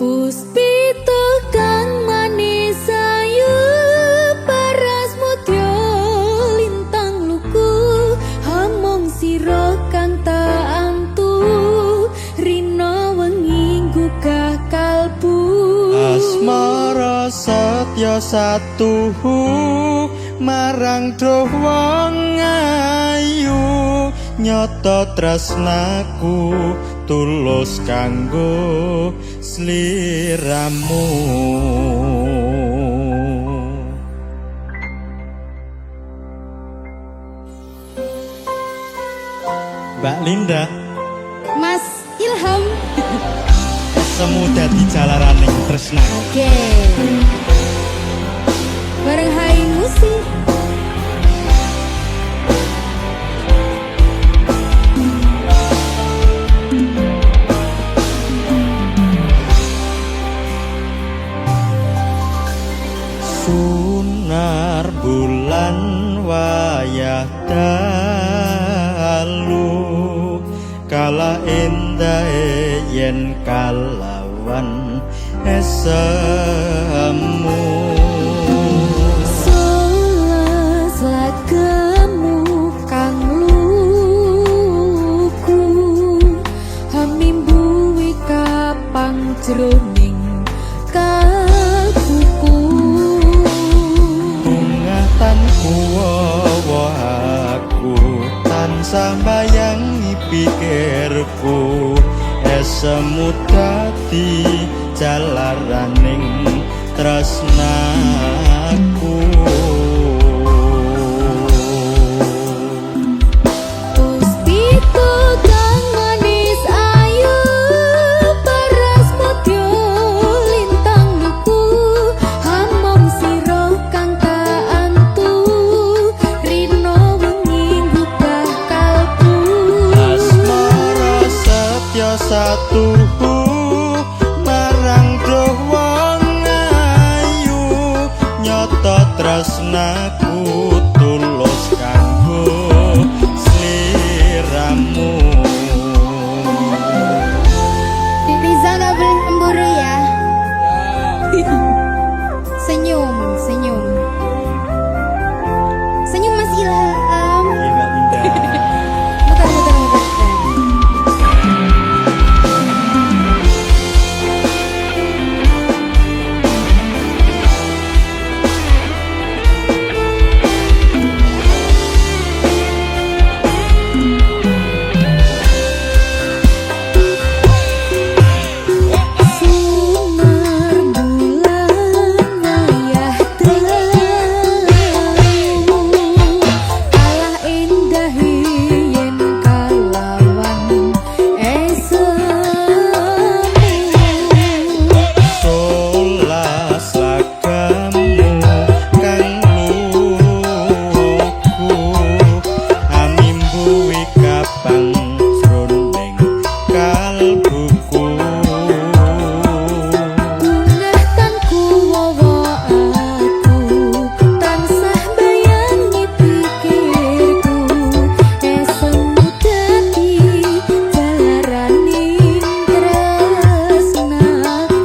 Puspita kang manis ayu paras mutya lintang luku hamong sira kang tak antu rina wengi gugah kalbu asmara satya satuhu marang doh wong ayu nyoto tresnaku tulus kanggo sliramu Mbak Linda Mas Ilham semu dadi jalaraning tresna oke bareng Hai Musik Sunar bulan wayah dalu kala endah yen kalawan esemu solas lagemu kang luku jroning kalbuku. Bungatanku wawa aku tansah mbayangi pikirku, esemu dadi jalaraning tresnaku. Puspito kang manis ayu paras mudya lintang luku, hamom sira kang kaantu rino wengi gugah kalbu. Asmara setya satuhu marang doh wong ayu, nyata tresnaku tulus kanggo sliramu. Riza nggak boleh cemburu ya. Senyum, senyum, senyum Mas Ilham. Indah indah. Muter, muter, muter. Sinar bulan ayah terlalu, kalah indah yen kalawan esemu. Solas lagamu kang luku, animbuwi kapang jroning kalbuku. Bungatanku wawa aku tansah bayangi pikirku, esemu dadi jalaraning tresnaku.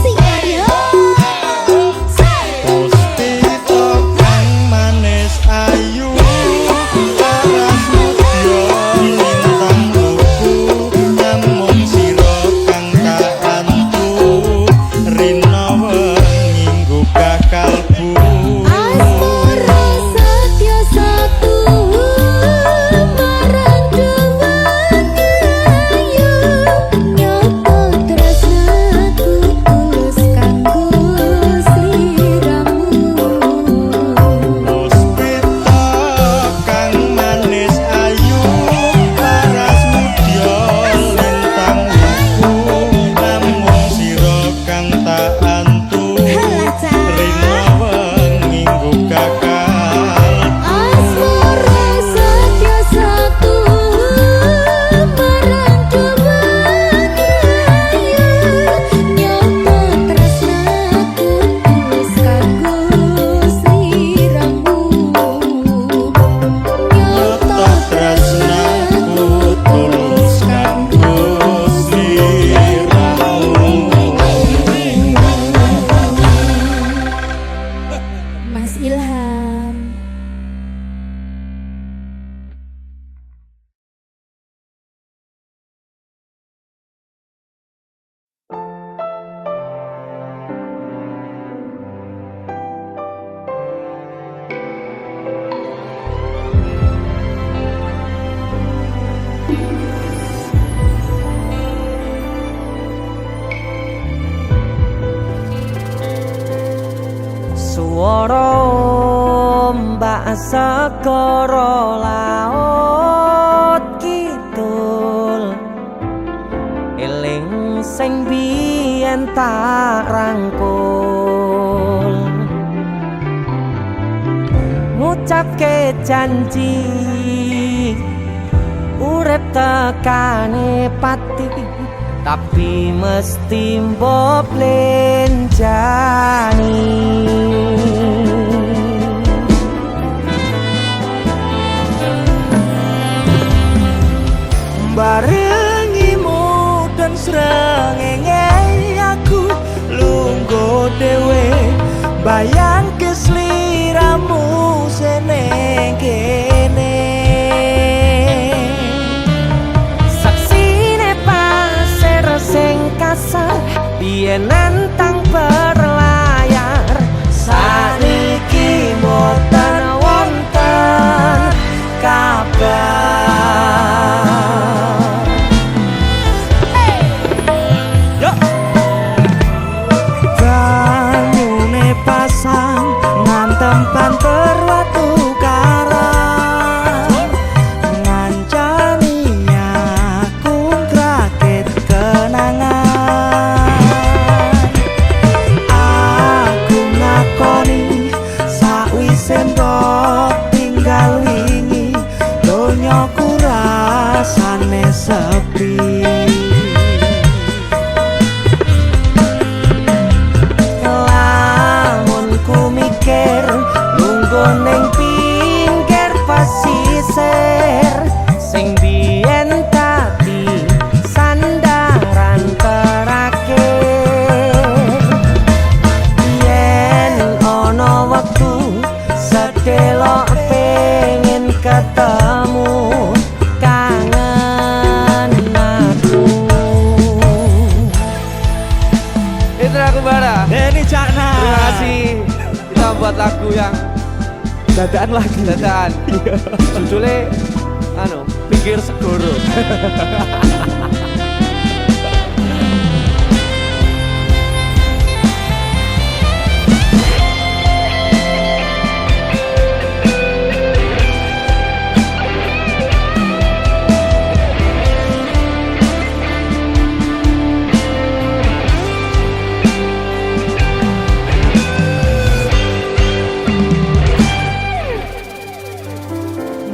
Sing ayo Puspito kang manis ayu paras mudya lintang luku, namung sira kang kaantu rina wengi gugah kalbu. asmara satya satu marang dewan ayu, nyata tresnaku tulus kanggo sliramu. Puspito kang manis ayu paras mudya lintang luku, namung sira kang tak antu Halah, Cak. rina wengi gugah kalbu. Asmara satya satu marang dewan ayu, nyata tresnaku tulus kanggo sliramu. Nyata tresnaku tulus kanggo sliramu. Mas Ilham. Swara ombak segara laut kidul, eling sing biyen tak rangkul, ngucapke janji urip tekane pati, tapi mesti mbok lenjani. Barengimu dan srengenge aku lungguh dhewe, bayang ke sliramu seneng kene. Saksine pas rasane sepi. Lamun ku mikir lungguh ning pinggir pasisir sing biyen tadi sandaran terakhir. Yen ono wektu sedelok pengen ketemu kangen aku. Itu aku Bara. Deni Cakna. Terima kasih. Kita buat lagu yang Dadaan lagi. dadaan. Judulnya Pinggir Segoro.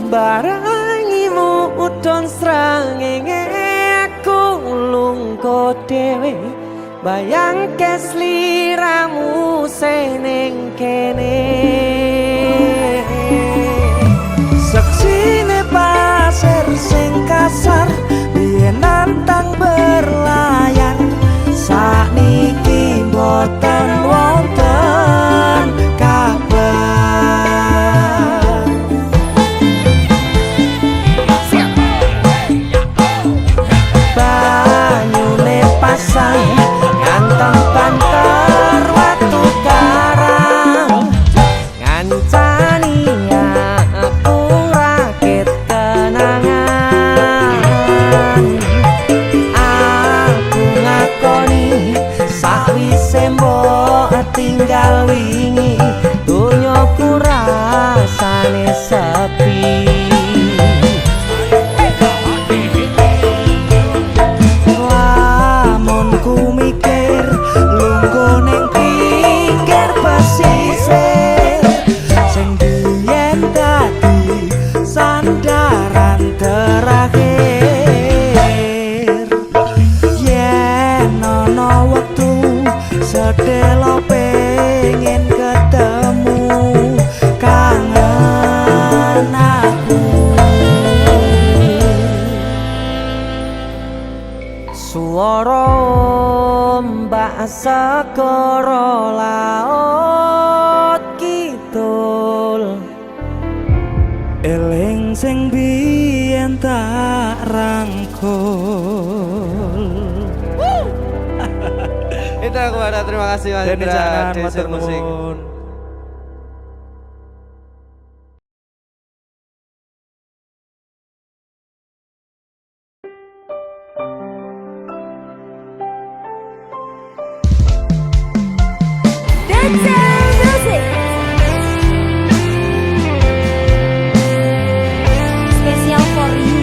Barangimu udon srengenge aku lungko dhewe bayangke sliramu seneng kene. Seksine pasir sing kasar biyen nantang berlayar sakniki boten wonten kabar. Banyune pasang nganteng banter watu karang ngancani aku rakit kenangan. Aku ngakoni sakwise mbok tinggal wingi donyaku rasane sepi. Ku mikir lungguh ning pinggir pesisir sing biyen dadi sandaran terakhir. Yen ono wektu sedelo pengen ketemu kangen aku. Suara ombak segara laut kidul eling sing biyen tak rangkul. Itu aku Bara. Terima kasih Mas Deni Indra. Caknan, DC matur Musik. nuwun. Music. Special for you.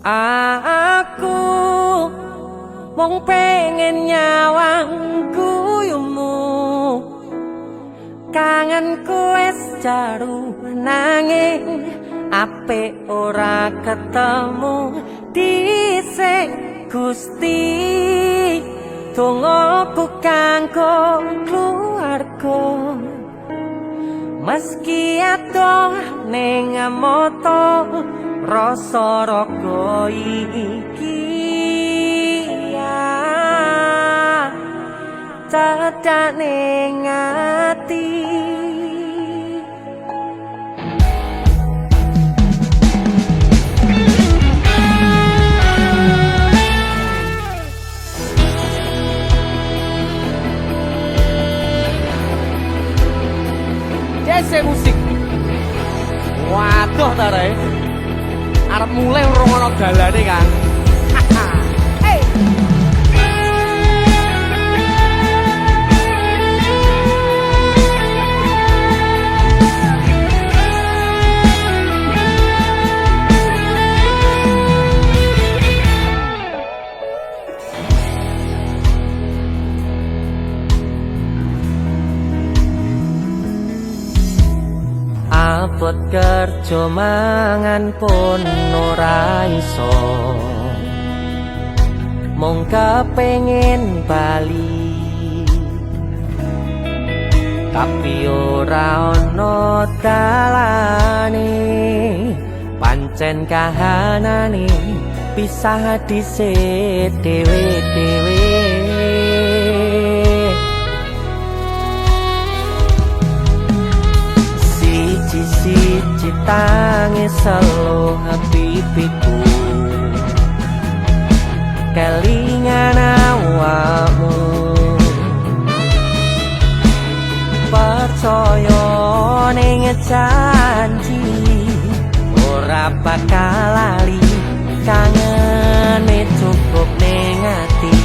Aku mong pengen nyawang guyumu, kangenku wis jaru nanging apik ora ketemu dhisik Gusti. Dongaku kanggo keluarga, meski adoh ning mata rasa raga iki ya cedak ning ati. DC musik. Waduh ta rek. Arep mulai ngrungokno dalane kan. Hey. Abot kerja mangan pun ora iso, mung kepengin bali, tapi ora ono dalane, pancen kahanane pisah dhisik dhewe-dhewe. Siji tangis selo pipiku, kelingan awakmu, percaya ning janji ora bakal lali, kangene cukup ning ati.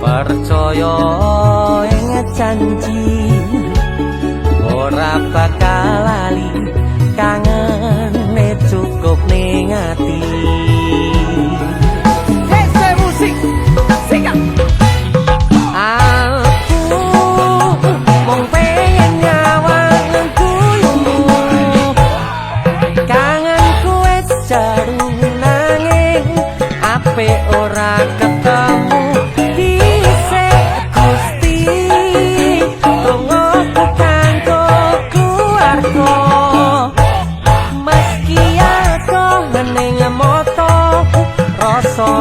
Percaya ing janji ora bakal lali, kangene cukup ning ati. DC musik. Sikat. Aku mung pengen nyawang guyumu, kangenku wis jaru nanging apik ora ketemu.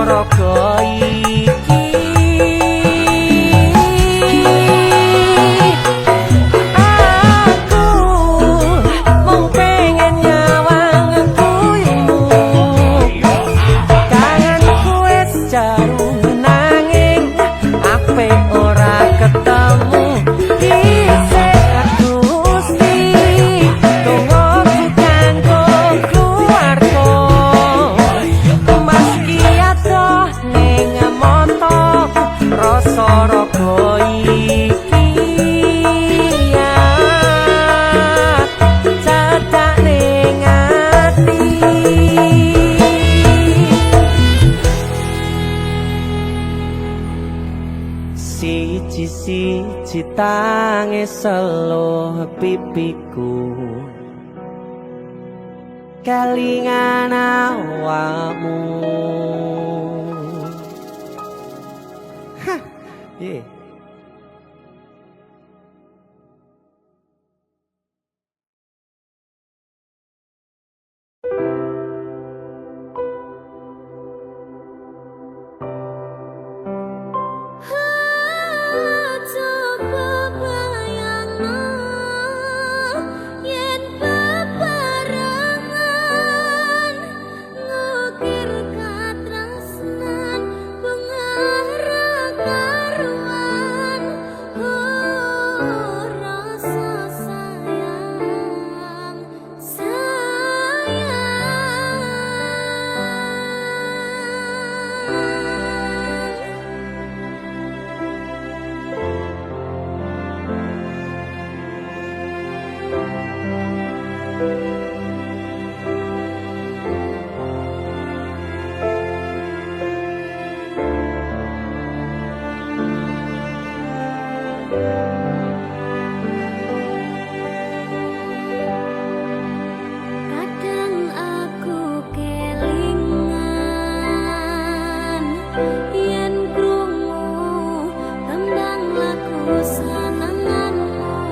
Raga iki aku mung pengen nyawang guyumu, kangenku wis jaru siji-siji tangi seluh pipiku kelingan awakmu. Hah, yeah. Coba bayangno yen bebarengan ngukir katresnan pengarah karuan rasa sayang kadang aku kelingan yen krungu tembang lagu senenganmu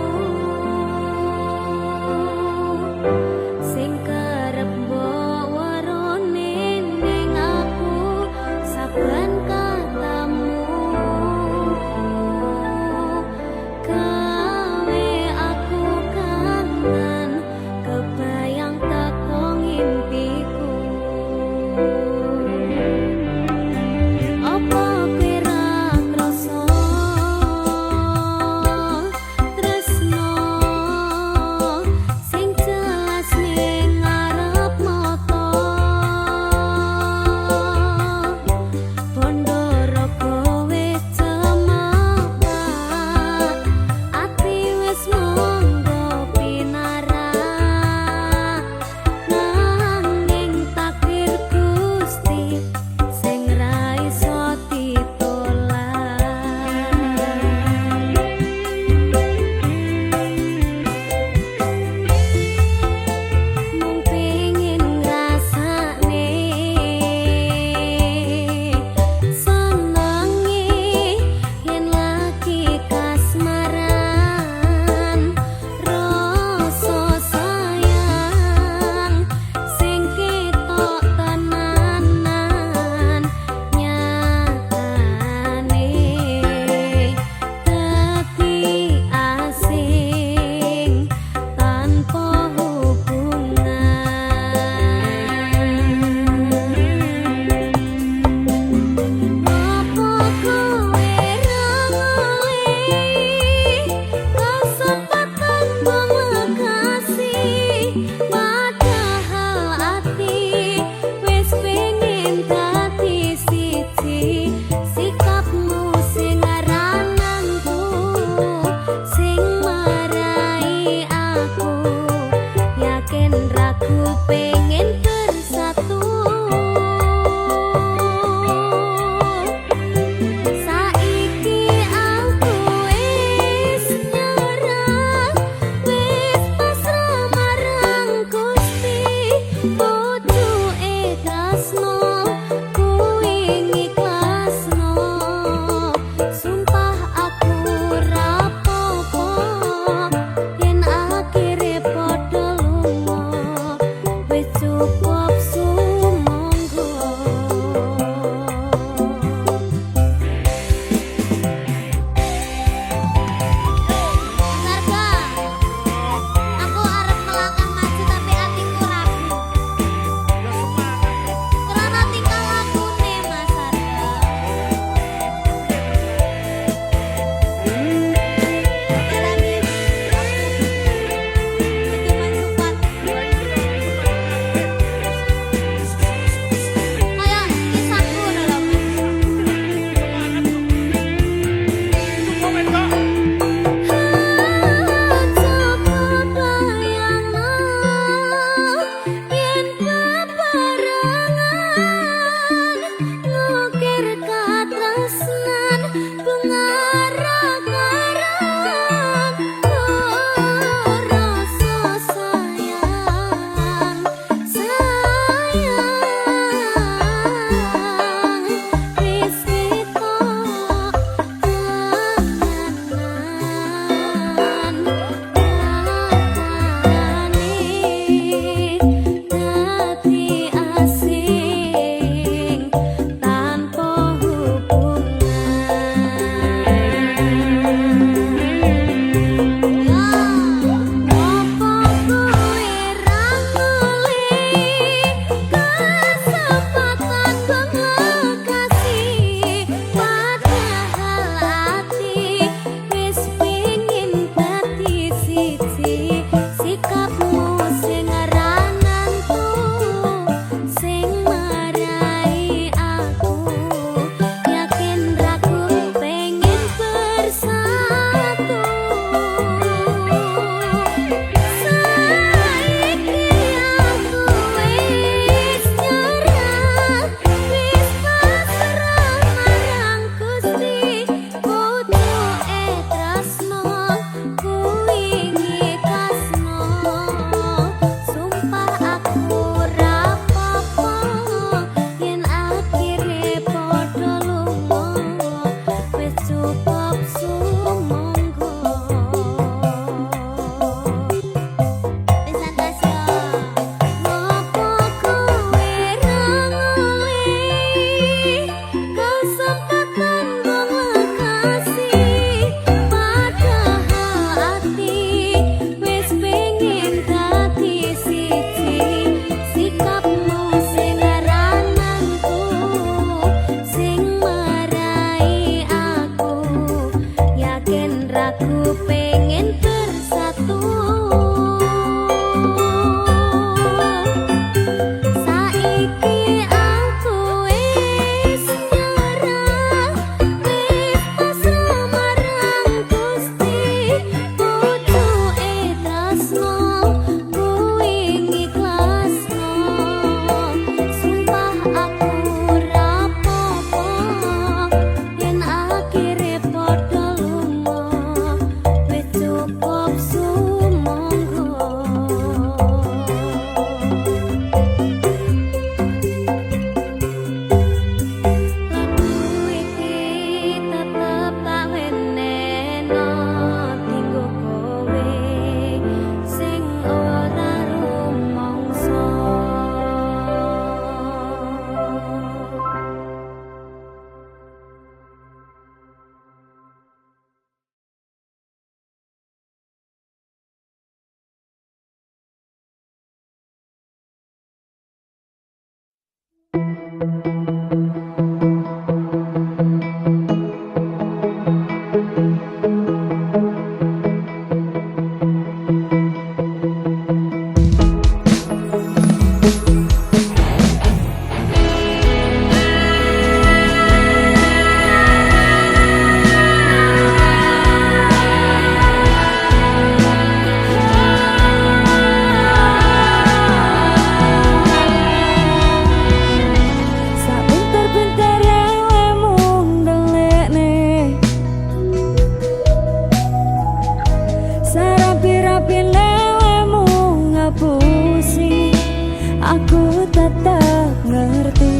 Aku tetap ngerti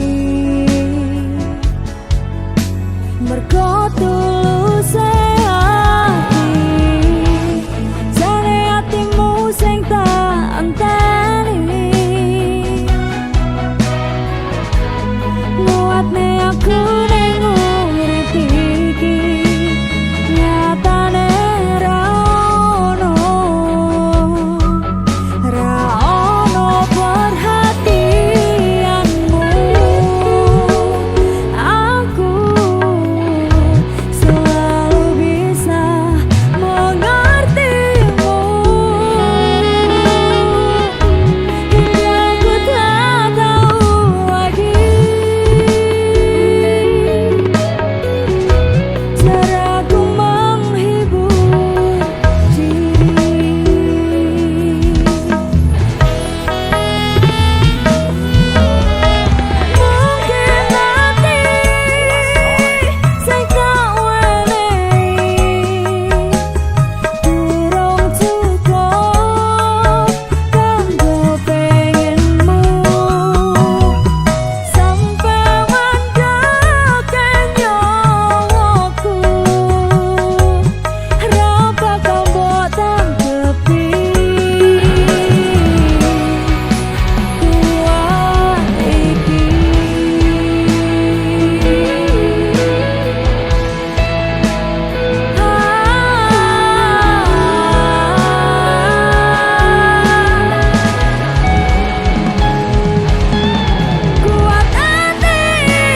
mergo tulus hati jane atimu sing tak enteni nguatne aku ning urip iki nyatane ra ono perhatianmu aku selalu bisa mengertimu hingga ku tak tahu lagi caraku menghibur diri. Mungkin nanti sing tak wenehi durung cukup kanggo pengenmu sampai mandeke nyawaku ra bakal mbok tanggepi kuat iki. Kuat ati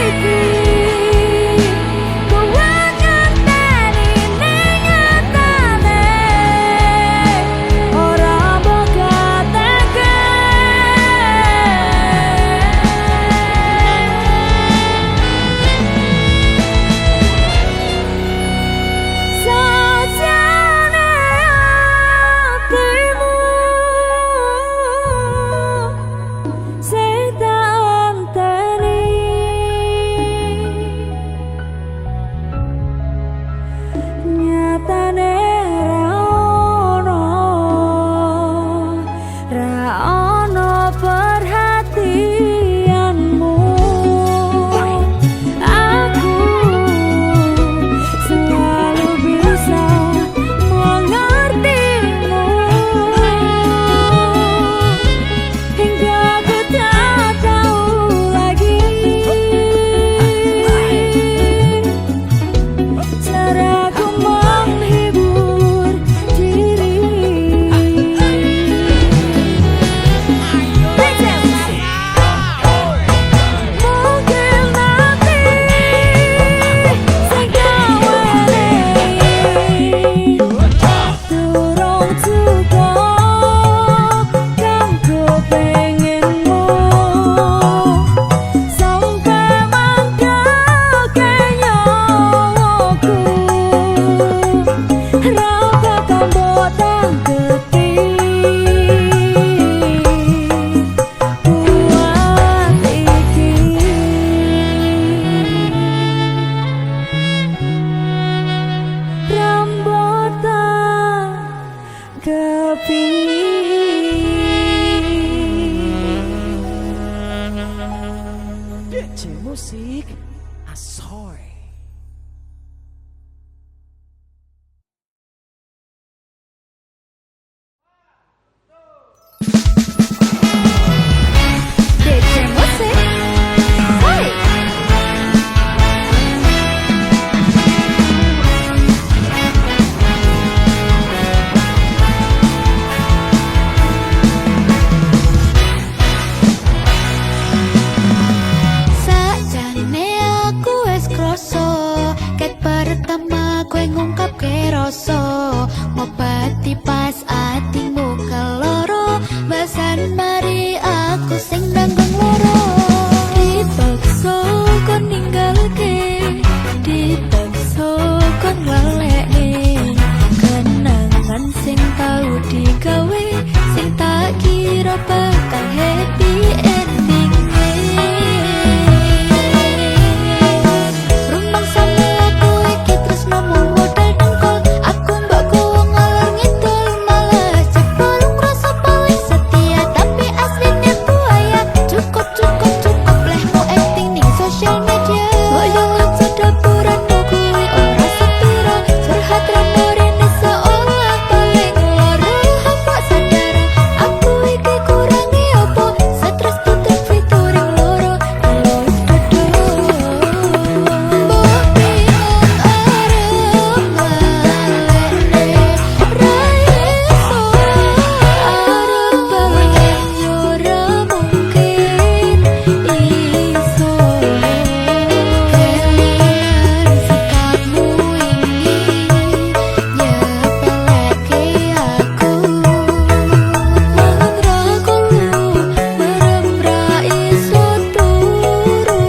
iki kuat ngenteni ning nyatane ora bakal teke sajane atimu sing tak enteni nyatane ra ono perhatianmu aku selalu bisa mengertimu hingga ku tak tahu lagi caraku menghibur diri. Mungkin nanti sing tak wenehi durung cukup kanggo pengenmu sampai mandeke nyawaku ra bakal mbok tanggepi kuat iki. Rambutan kepi DJ Musik Asoy. DJ Musik Hai kroso ket pertama kowe ngungkapke rasa ngobati pas atimu keloro basan mari aku sing nanggung loro dipaksa kon ninggalke dipaksa kon ngalekne kenangan sing tau digawe sing tak kira bakal happy ending rumang sama aku iki terus ngomong modal dengkol aku mbak gowo ngalor ngidul malah cepol rasa paling setia tapi aslinya buaya cukup leh mau acting ning social media boyo ngaco dapuranmu kuwi ora sepiro curhat rano rene seolah paling loro apa sadar aku iki kurangi opo stres tutup featuring loro kalau dodo mbok bingung arep ngalene raiso arep balen ora mungkin iso kelingan sikapmu ini nyepeleke aku mangan ra kolu merem ra iso turu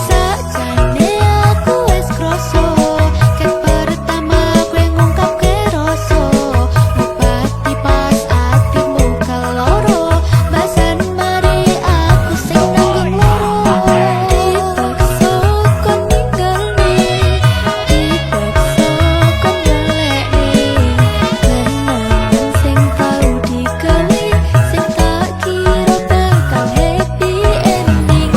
sakjane aku wis kroso ket pertama kowe ngungkapke rasa ngobati pas atimu keloro basan mari aku sing nanggung loro dipaksa kon ninggalne dipaksa kon ngalekne kenangan sing tau digawe sing tak kira bakal happy ending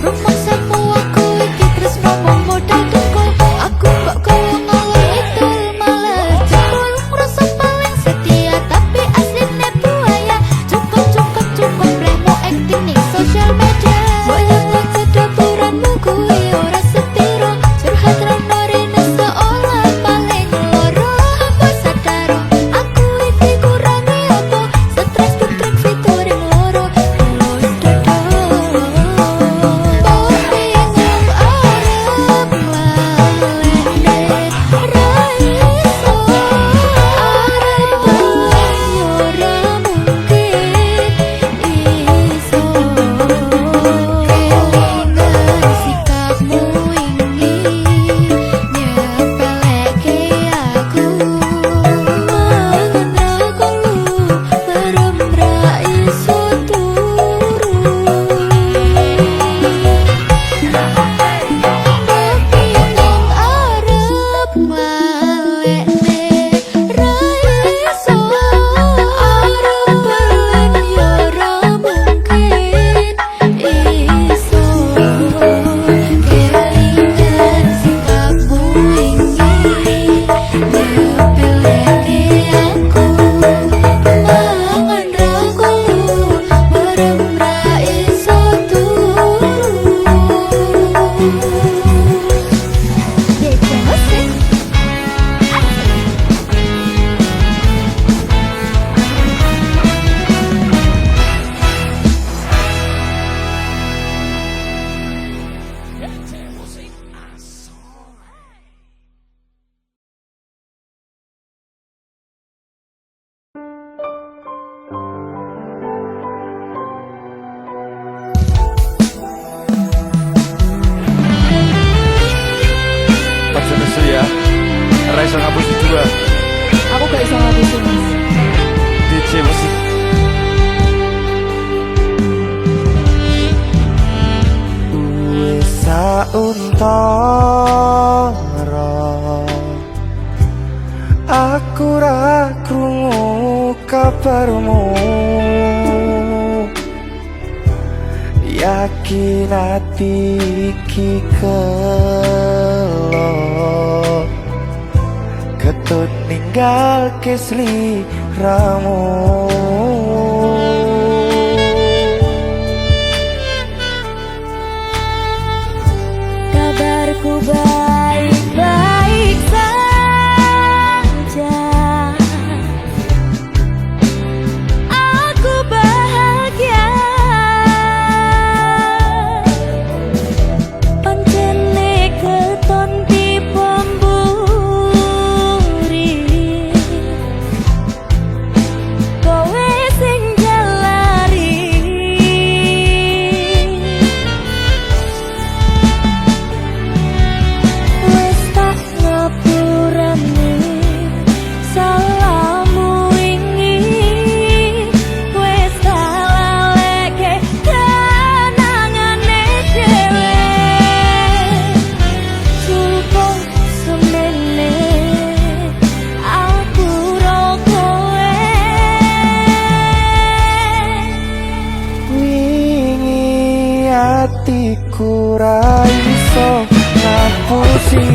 rumah sama aku iki terus ngomong modal dengkol aku mbak gowo ngalor ngidul malah cepol rasa paling setia tapi aslinya buaya cukup leh mau acting ning social media boyo ngaco dapuranmu kuwi ora sepiro curhat rano rene seolah paling loro apa sadar aku iki kurangi opo stres tutrek featuring loro kalau dodo mbok bingung arep ngalene raiso arep balen ora mungkin iso kelingan sikapmu ini nyepeleke aku mangan ra kolu merem ra iso turu bingung arep ngalekne raiso arep balen ora mungkin iso kelingan sikapmu ini nyepeleke aku mangan ra kolu merem ra iso turu Dece musik Aja nesu ya. Ora iso ngapusi dua. aku gak iso ngabisin mas DJ musik. Wis sauntara Aku ra krungu kabarmu, yakin ati iki kelo ketut ninggal kesliramu. Kabarku baik-baik saja. Aku bahagia. Pancene keton dipemburi, kowe sing jalari. Wes tak ngapurani salahmu wingi, wes tak laleke kenangane dhewe. Cukup semene aku ro kowe. Wingi atiku ra iso ngapusi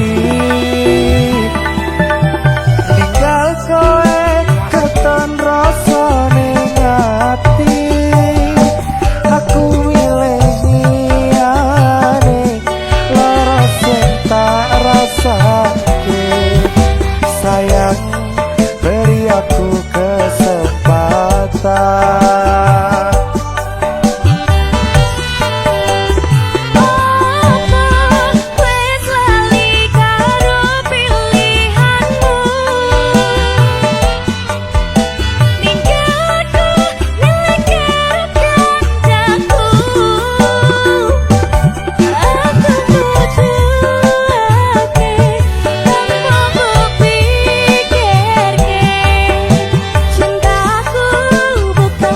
ninggal kowe keton rasa ning ati. Aku milih liyane lara sing tak rasake. Sayang beri aku kesempatan. Wes lali karo pilihanmu, ninggalku miliki kancaku. Aku tujuake tanpa kupikirke, cintaku bukan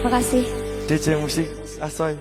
Makasih. DJ Musik Asoy.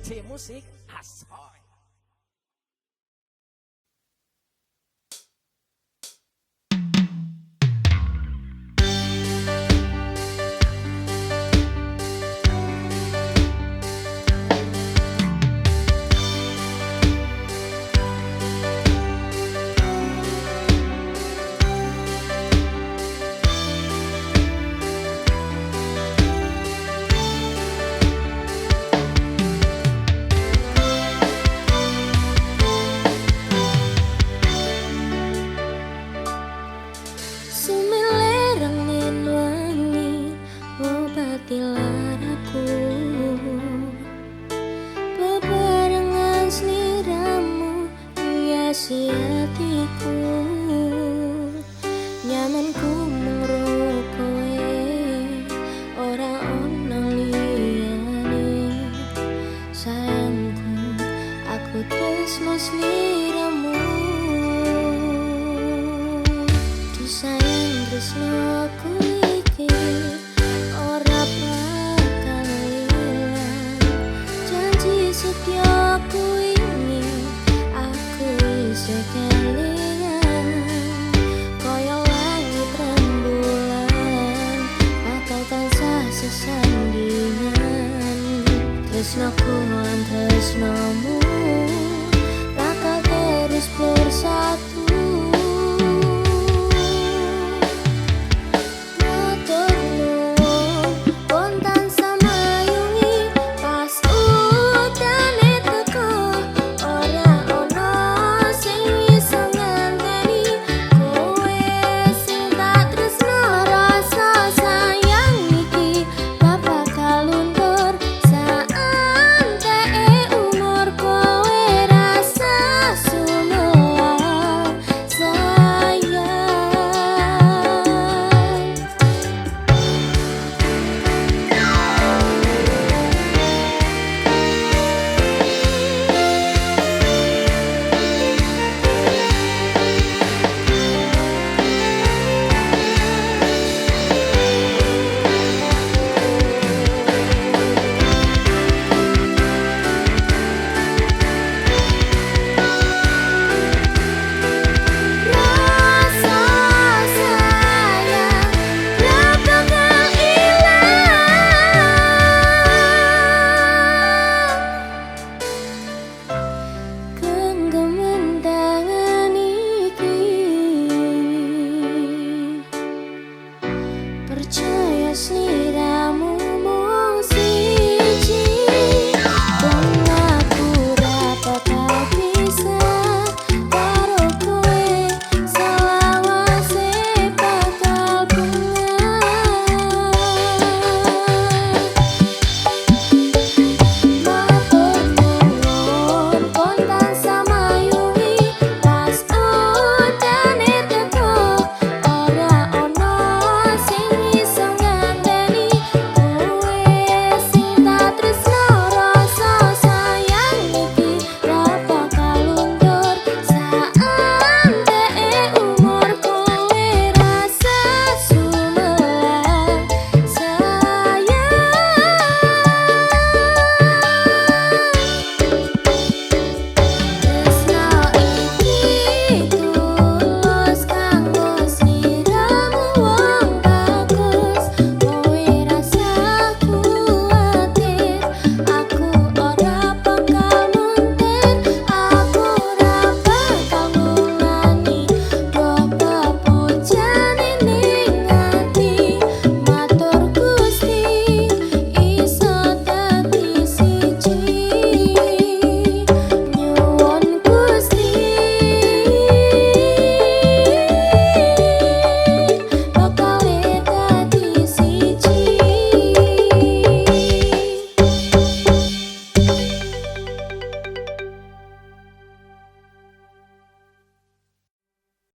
DJ Musik Asoy. tresno sliramu Du sayang tresnoku